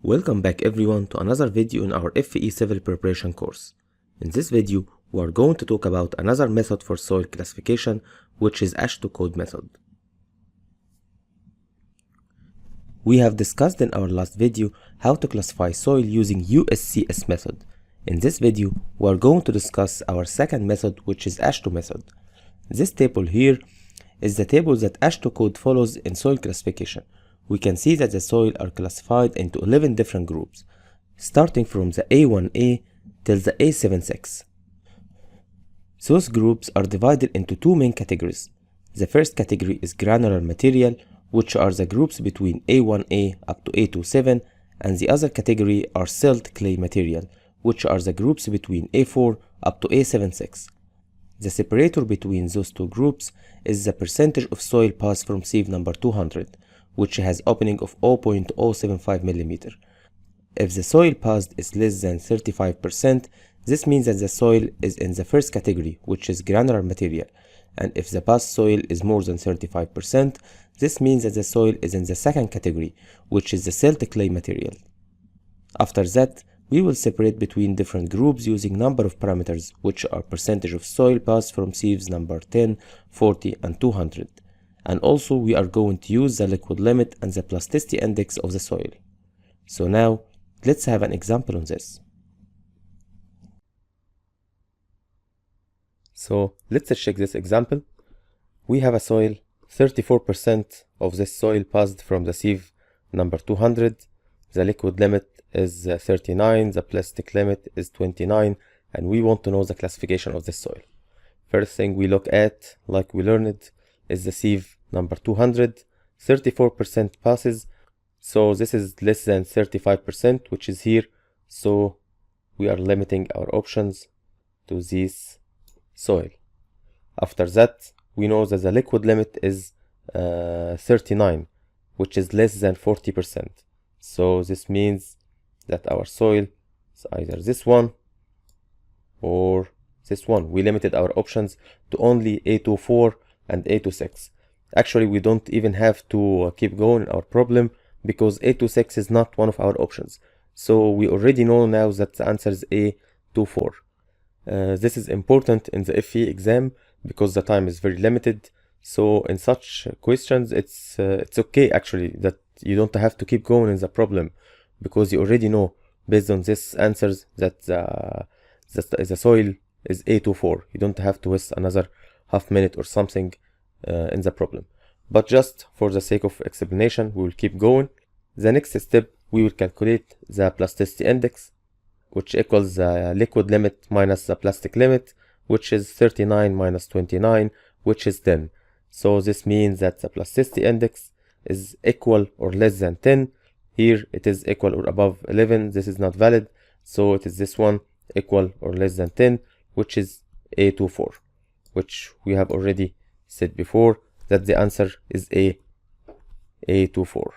Welcome back everyone to another video in our FE Civil Preparation course. In this video, we are going to talk about another method for soil classification, which is AASHTO code method. We have discussed in our last video how to classify soil using USCS method. In this video, we are going to discuss our second method, which is AASHTO method. This table here is the table that AASHTO code follows in soil classification. We can see that the soil are classified into 11 different groups, starting from the A1A till the A76. Those groups are divided into two main categories. The first category is granular material, which are the groups between A1A up to A27, and the other category are silt clay material, which are the groups between A4 up to A76. The separator between those two groups is the percentage of soil passed from sieve number 200, which has opening of 0.075 mm. If the soil passed is less than 35%, this means that the soil is in the first category, which is granular material, and if the passed soil is more than 35%, this means that the soil is in the second category, which is the silt clay material. After that, we will separate between different groups using number of parameters, which are percentage of soil passed from sieves number 10, 40, and 200. And also we are going to use the liquid limit and the plasticity index of the soil. So now, let's have an example on this. So let's check this example. We have a soil, 34% of this soil passed from the sieve number 200. The liquid limit is 39, the plastic limit is 29, and we want to know the classification of this soil. First thing we look at, like we learned, is the sieve number 200. 34% passes, so this is less than 35%, which is here, so we are limiting our options to this soil. After that, we know that the liquid limit is 39, which is less than 40%. So this means that our soil is either this one or this one. We limited our options to only A24 and A26. Actually, we don't even have to keep going in our problem because A26 is not one of our options. So we already know now that the answer is A24. This is important in the FE exam because the time is very limited. So in such questions, it's okay actually that you don't have to keep going in the problem because you already know based on this answers that the soil is A24. You don't have to waste another half minute or something in the problem. But just for the sake of explanation, we will keep going. The next step, we will calculate the plasticity index, which equals the liquid limit minus the plastic limit, which is 39 minus 29, which is 10. So this means that the plasticity index is equal or less than 10. Here it is equal or above 11. This is not valid. So it is this one, equal or less than 10, which is A24, which we have already said before that the answer is A24.